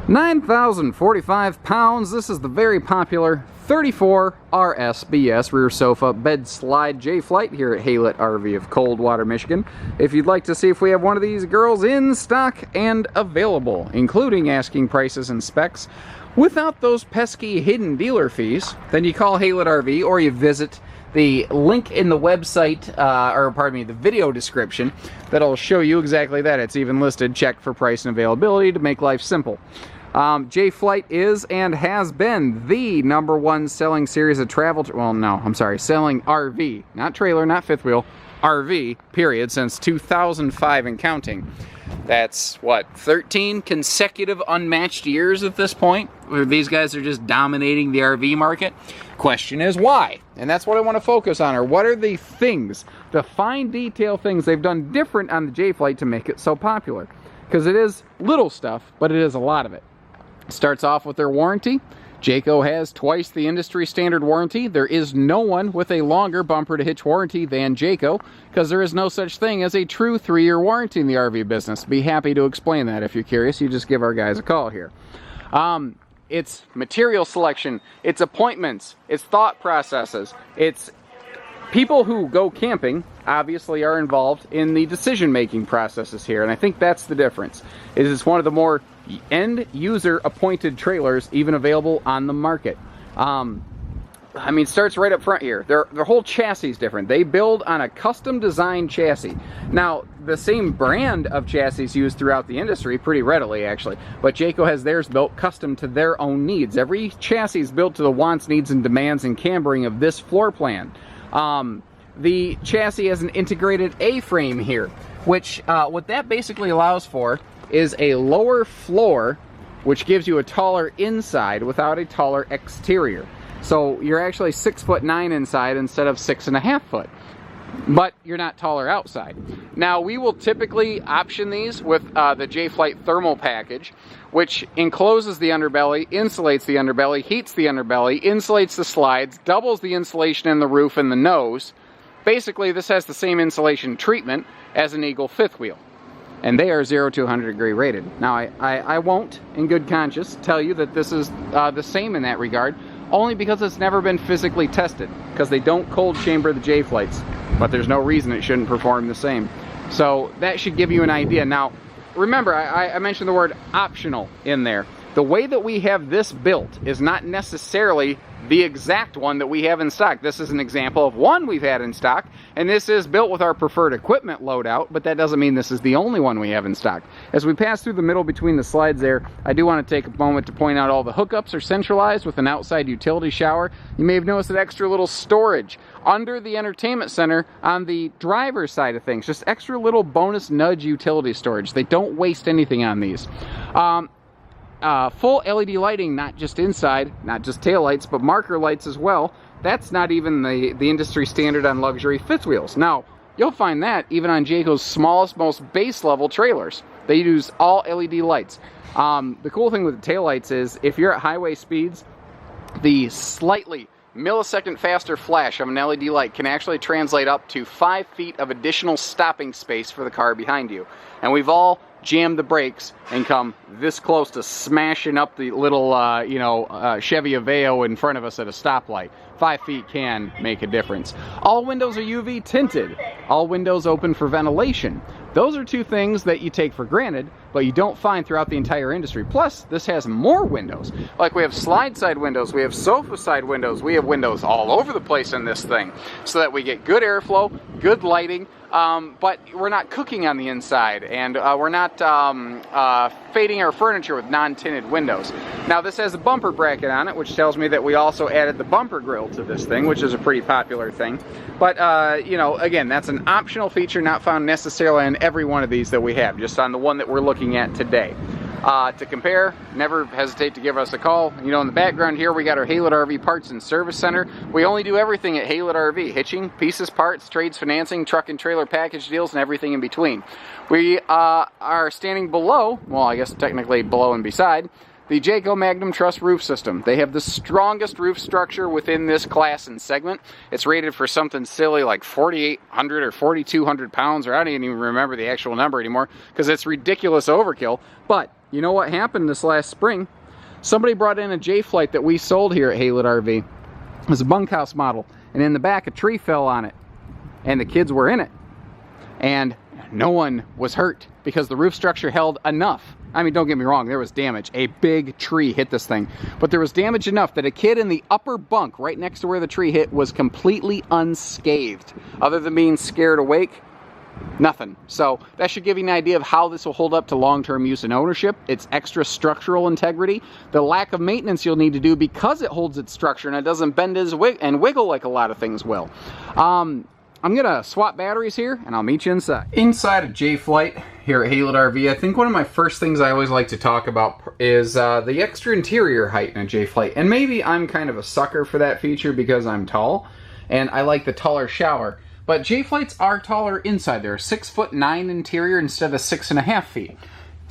9,045 pounds. This is the very popular 34 RSBS rear sofa bed slide J-Flight here at HaylettRV of Coldwater, Michigan. If you'd like to see if we have one of these girls in stock and available, including asking prices and specs, without those pesky hidden dealer fees, then you call HaylettRV or you visit the link in the website, or pardon me, the video description that'll show you exactly that. It's even listed, check for price and availability to make life simple. J-Flight is and has been the #1 selling series of selling RV, not trailer, not fifth wheel, RV, period, since 2005 and counting. That's, what, 13 consecutive unmatched years at this point, where these guys are just dominating the RV market. Question is why? And that's what I want to focus on, or what are the things, the fine detail things they've done different on the J-Flight to make it so popular? Because it is little stuff, but it is a lot of it. Starts off with their warranty. Jayco has twice the industry standard warranty. There is no one with a longer bumper to hitch warranty than Jayco, because there is no such thing as a true 3-year warranty in the RV business. Be happy to explain that if you're curious. You just give our guys a call here. It's material selection, it's appointments, it's thought processes, it's people who go camping obviously are involved in the decision-making processes here, and I think that's the difference. It's one of the more end-user appointed trailers even available on the market. I mean, it starts right up front here. Their whole chassis is different. They build on a custom-designed chassis. Now, the same brand of chassis used throughout the industry pretty readily, actually, but Jayco has theirs built custom to their own needs. Every chassis is built to the wants, needs, and demands and cambering of this floor plan. The chassis has an integrated A-frame here, which what that basically allows for is a lower floor, which gives you a taller inside without a taller exterior. So you're actually 6'9" inside instead of 6.5 foot, but you're not taller outside. Now, we will typically option these with the J-Flight thermal package, which encloses the underbelly, insulates the underbelly, heats the underbelly, insulates the slides, doubles the insulation in the roof and the nose. Basically, this has the same insulation treatment as an Eagle fifth wheel, and they are 0 to 100 degree rated. Now, I won't, in good conscience, tell you that this is the same in that regard, only because it's never been physically tested, because they don't cold chamber the J-Flights, but there's no reason it shouldn't perform the same. So that should give you an idea. Now, remember, I mentioned the word optional in there. The way that we have this built is not necessarily the exact one that we have in stock. This is an example of one we've had in stock, and this is built with our preferred equipment loadout, but that doesn't mean this is the only one we have in stock. As we pass through the middle between the slides there, I do want to take a moment to point out all the hookups are centralized with an outside utility shower. You may have noticed that extra little storage under the entertainment center on the driver's side of things. Just extra little bonus nudge utility storage. They don't waste anything on these. Full LED lighting, not just inside, not just taillights, but marker lights as well. That's not even the industry standard on luxury fifth wheels. Now, you'll find that even on Jayco's smallest, most base level trailers. They use all LED lights. The cool thing with the taillights is if you're at highway speeds, the slightly millisecond faster flash of an LED light can actually translate up to 5 feet of additional stopping space for the car behind you. And we've all jammed the brakes and come this close to smashing up the little, Chevy Aveo in front of us at a stoplight. 5 feet can make a difference. All windows are UV tinted. All windows open for ventilation. Those are two things that you take for granted, but you don't find throughout the entire industry. Plus, this has more windows. Like we have slide side windows, we have sofa side windows, we have windows all over the place in this thing, so that we get good airflow, good lighting, but we're not cooking on the inside, and we're not fading our furniture with non-tinted windows. Now, this has a bumper bracket on it, which tells me that we also added the bumper grill to this thing, which is a pretty popular thing. But, again, that's an optional feature not found necessarily on every one of these that we have, just on the one that we're looking at today. To compare, never hesitate to give us a call. You know, in the background here, we got our HaylettRV Parts and Service Center. We only do everything at HaylettRV: hitching, pieces, parts, trades, financing, truck and trailer package deals, and everything in between. We are standing below, well, I guess technically below and beside, the Jayco Magnum Truss roof system. They have the strongest roof structure within this class and segment. It's rated for something silly like 4,800 or 4,200 pounds, or I don't even remember the actual number anymore because it's ridiculous overkill. But you know what happened this last spring? Somebody brought in a J-Flight that we sold here at HaylettRV. It was a bunkhouse model, and in the back a tree fell on it, and the kids were in it. And no one was hurt because the roof structure held enough. I mean, don't get me wrong, there was damage. A big tree hit this thing. But there was damage enough that a kid in the upper bunk right next to where the tree hit was completely unscathed. Other than being scared awake, nothing. So that should give you an idea of how this will hold up to long-term use and ownership. Its extra structural integrity, the lack of maintenance you'll need to do because it holds its structure and it doesn't bend and wiggle like a lot of things will. I'm gonna swap batteries here and I'll meet you inside. Inside of J-Flight here at HaylettRV, I think one of my first things I always like to talk about is the extra interior height in a J-Flight. And maybe I'm kind of a sucker for that feature because I'm tall and I like the taller shower. But J-Flights are taller inside. They're 6'9" interior instead of 6.5 feet.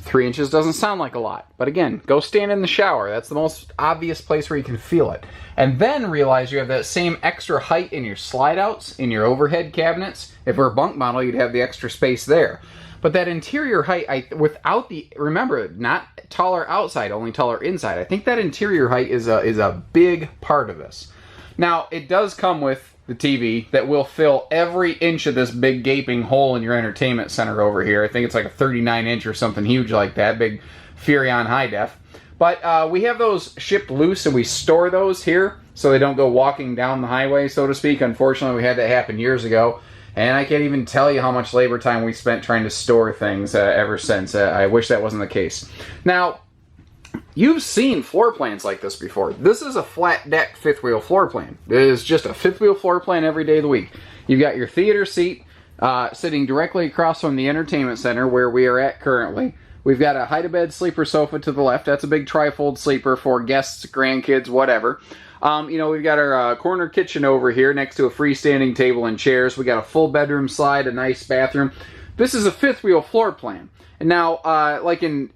3 inches doesn't sound like a lot, but again, go stand in the shower. That's the most obvious place where you can feel it. And then realize you have that same extra height in your slide outs, in your overhead cabinets. If we're a bunk model, you'd have the extra space there. But that interior height, without the, remember, not taller outside, only taller inside. I think that interior height is a big part of this. Now, it does come with the TV that will fill every inch of this big gaping hole in your entertainment center over here. I think it's like a 39-inch or something huge like that, big Furrion high def. But we have those shipped loose and we store those here so they don't go walking down the highway, so to speak. Unfortunately, we had that happen years ago. And I can't even tell you how much labor time we spent trying to store things ever since. I wish that wasn't the case. Now, you've seen floor plans like this before. This is a flat deck fifth wheel floor plan. It is just a fifth wheel floor plan every day of the week. You've got your theater seat sitting directly across from the entertainment center where we are at currently. We've got a hide-a-bed sleeper sofa to the left. That's a big trifold sleeper for guests, grandkids, whatever. You know, we've got our corner kitchen over here next to a freestanding table and chairs. We got a full bedroom slide, a nice bathroom. This is a fifth wheel floor plan. And now, like in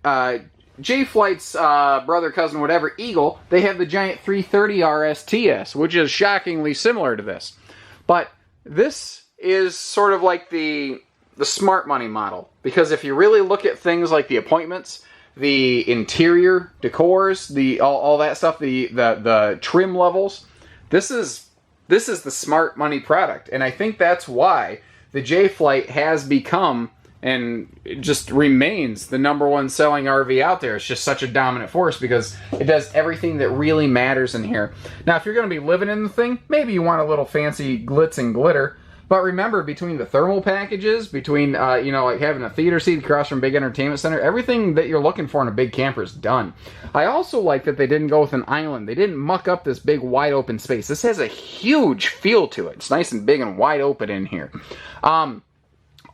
J-Flight's brother, cousin, whatever, Eagle, they have the giant 330 RSTS, which is shockingly similar to this. But this is sort of like the smart money model, because if you really look at things like the appointments, the interior decors, all that stuff, the trim levels, this is the smart money product. And I think that's why the J-Flight has become and it just remains the #1 selling RV out there. It's just such a dominant force because it does everything that really matters in here. Now, if you're going to be living in the thing, maybe you want a little fancy glitz and glitter. But remember, between the thermal packages, between, you know, like having a theater seat across from a big entertainment center, everything that you're looking for in a big camper is done. I also like that they didn't go with an island. They didn't muck up this big wide open space. This has a huge feel to it. It's nice and big and wide open in here.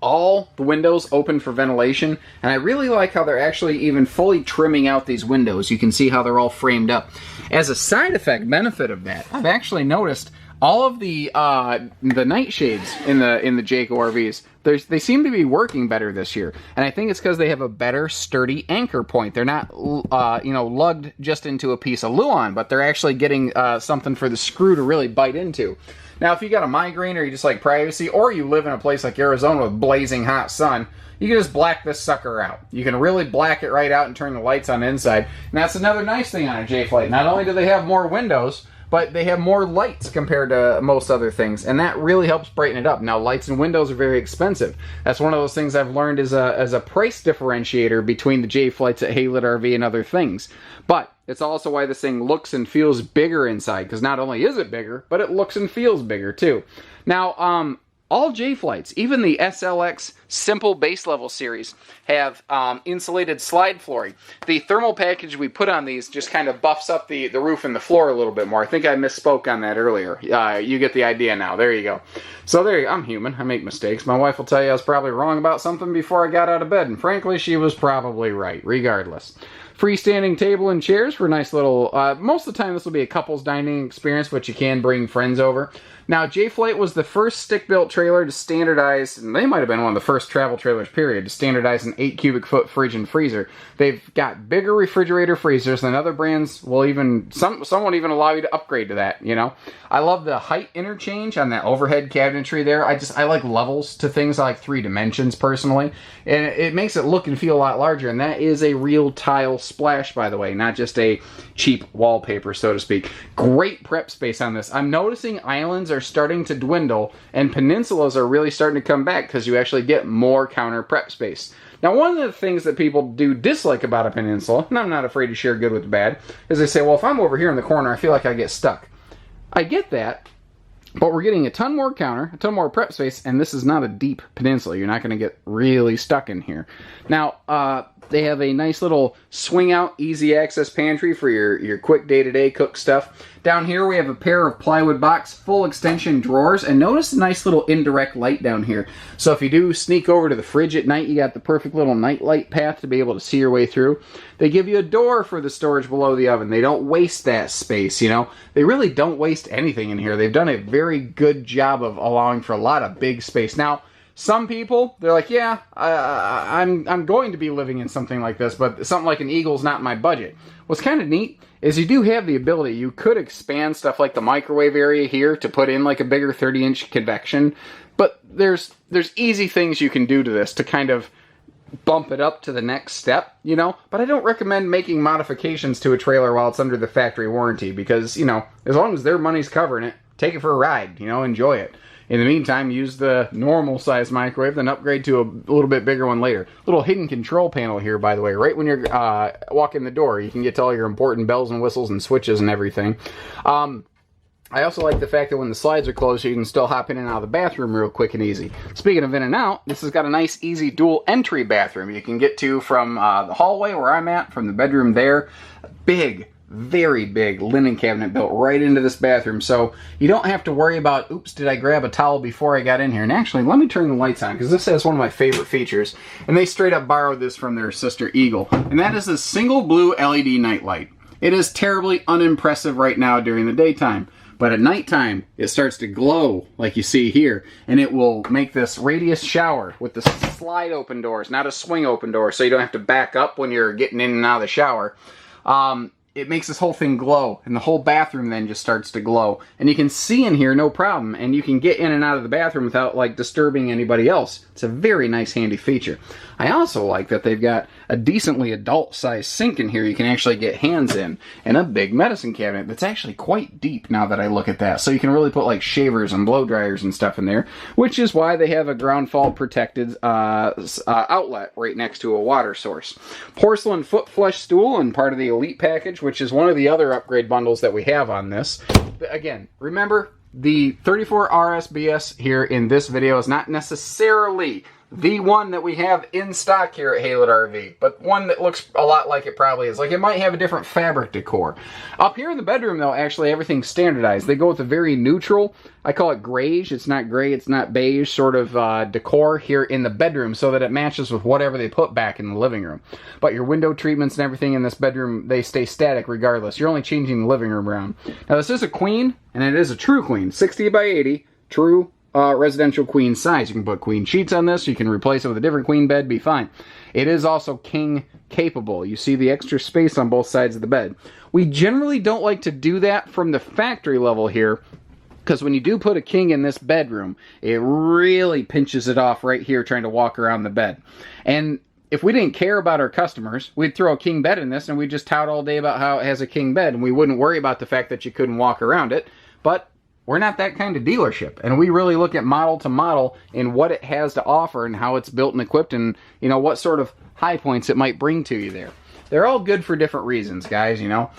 All the windows open for ventilation, and I really like how they're actually even fully trimming out these windows. You can see how they're all framed up. As a side effect benefit of that, I've actually noticed all of the nightshades in the Jayco RVs, they seem to be working better this year, and I think it's because they have a better sturdy anchor point. They're not you know, lugged just into a piece of Luan, but they're actually getting something for the screw to really bite into. Now, if you got a migraine or you just like privacy, or you live in a place like Arizona with blazing hot sun, you can just black this sucker out. You can really black it right out and turn the lights on inside. And that's another nice thing on a J-Flight. Not only do they have more windows, but they have more lights compared to most other things, and that really helps brighten it up. Now, lights and windows are very expensive. That's one of those things I've learned as a price differentiator between the J-Flights at HaylettRV and other things. But it's also why this thing looks and feels bigger inside, because not only is it bigger, but it looks and feels bigger too. Now, all J-Flights, even the SLX Simple Base Level series, have insulated slide flooring. The thermal package we put on these just kind of buffs up the roof and the floor a little bit more. I think I misspoke on that earlier. You get the idea now. There you go. So there you go. I'm human. I make mistakes. My wife will tell you I was probably wrong about something before I got out of bed, and frankly, she was probably right, regardless. Freestanding table and chairs for a nice little, most of the time this will be a couple's dining experience, but you can bring friends over. Now, Jayco was the first stick-built trailer to standardize, and they might have been one of the first travel trailers, period, to standardize an 8 cubic foot fridge and freezer. They've got bigger refrigerator freezers than other brands will even, some won't even allow you to upgrade to that, you know. I love the height interchange on that overhead cabinetry there. I like levels to things. I like 3 dimensions, personally. And it makes it look and feel a lot larger, and that is a real tile splash, by the way, not just a cheap wallpaper, so to speak. Great prep space on this. I'm noticing islands are starting to dwindle, and peninsulas are really starting to come back because you actually get more counter prep space. Now, one of the things that people do dislike about a peninsula, and I'm not afraid to share good with bad, is they say, well, if I'm over here in the corner, I feel like I get stuck. I get that, but we're getting a ton more counter, a ton more prep space, and this is not a deep peninsula. You're not going to get really stuck in here. Now, they have a nice little swing-out, easy access pantry for your quick day-to-day cook stuff. Down here we have a pair of plywood box full extension drawers, and notice the nice little indirect light down here. So if you do sneak over to the fridge at night, you got the perfect little night light path to be able to see your way through. They give you a door for the storage below the oven. They don't waste that space, you know. They really don't waste anything in here. They've done a very good job of allowing for a lot of big space. Now, some people, they're like, yeah, I'm going to be living in something like this, but something like an Eagle's not in my budget. What's kind of neat is you do have the ability, you could expand stuff like the microwave area here to put in like a bigger 30-inch convection, but there's easy things you can do to this to kind of bump it up to the next step, you know, but I don't recommend making modifications to a trailer while it's under the factory warranty because, you know, as long as their money's covering it, take it for a ride, you know, enjoy it. In the meantime, use the normal size microwave, then upgrade to a little bit bigger one later. Little hidden control panel here, by the way. Right when you're walking the door, you can get to all your important bells and whistles and switches and everything. I also like the fact that when the slides are closed, you can still hop in and out of the bathroom real quick and easy. Speaking of in and out, this has got a nice, easy dual entry bathroom. You can get to from the hallway where I'm at, from the bedroom there. Big, very big linen cabinet built right into this bathroom, so you don't have to worry about, oops, did I grab a towel before I got in here? And actually, let me turn the lights on, because this has one of my favorite features, and they straight up borrowed this from their sister Eagle, and that is this single blue LED nightlight. It is terribly unimpressive right now during the daytime, but at nighttime, it starts to glow like you see here, and it will make this radius shower with the slide open doors, not a swing open door, so you don't have to back up when you're getting in and out of the shower. It makes this whole thing glow, and the whole bathroom then just starts to glow. And you can see in here no problem, and you can get in and out of the bathroom without like disturbing anybody else. It's a very nice handy feature. I also like that they've got a decently adult-sized sink in here you can actually get hands in, and a big medicine cabinet that's actually quite deep now that I look at that. So you can really put like shavers and blow dryers and stuff in there, which is why they have a ground fault protected outlet right next to a water source. Porcelain foot flush stool and part of the Elite package, which is one of the other upgrade bundles that we have on this. Again, remember, the 34 RSBS here in this video is not necessarily the one that we have in stock here at HaylettRV, but one that looks a lot like it probably is. Like, it might have a different fabric decor. Up here in the bedroom, though, actually everything's standardized. They go with a very neutral, I call it grayish, it's not gray, it's not beige, sort of decor here in the bedroom so that it matches with whatever they put back in the living room. But your window treatments and everything in this bedroom, they stay static regardless. You're only changing the living room around. Now, this is a queen, and it is a true queen, 60 by 80, true residential queen size. You can put queen sheets on this. You can replace it with a different queen bed, be fine. It is also king capable. You see the extra space on both sides of the bed. We generally don't like to do that from the factory level here, because when you do put a king in this bedroom, it really pinches it off right here trying to walk around the bed. And if we didn't care about our customers, we'd throw a king bed in this and we'd just tout all day about how it has a king bed, and we wouldn't worry about the fact that you couldn't walk around it. But we're not that kind of dealership, and we really look at model to model in what it has to offer and how it's built and equipped, and you know what sort of high points it might bring to you there. They're all good for different reasons, guys, you know.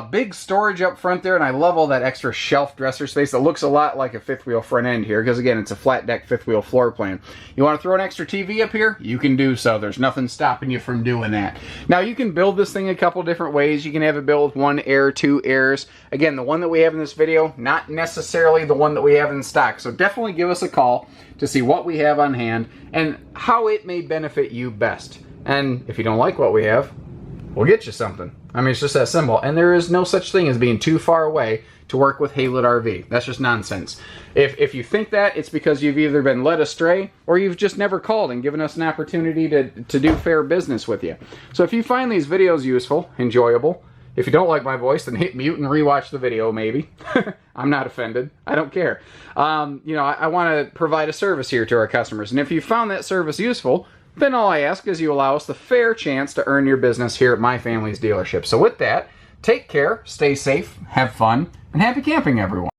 Big storage up front there, and I love all that extra shelf dresser space. It looks a lot like a fifth wheel front end here, because again, it's a flat deck fifth wheel floor plan. You want to throw an extra TV up here? You can do so. There's nothing stopping you from doing that. Now, you can build this thing a couple different ways. You can have it built with one air, two airs. Again, the one that we have in this video, not necessarily the one that we have in stock. So definitely give us a call to see what we have on hand and how it may benefit you best. And if you don't like what we have, we'll get you something. I mean, it's just that simple. And there is no such thing as being too far away to work with HaylettRV. That's just nonsense. If you think that, it's because you've either been led astray or you've just never called and given us an opportunity to do fair business with you. So if you find these videos useful, enjoyable, if you don't like my voice, then hit mute and rewatch the video, maybe. I'm not offended. I don't care. You know, I want to provide a service here to our customers. And if you found that service useful, then all I ask is you allow us the fair chance to earn your business here at my family's dealership. So with that, take care, stay safe, have fun, and happy camping, everyone.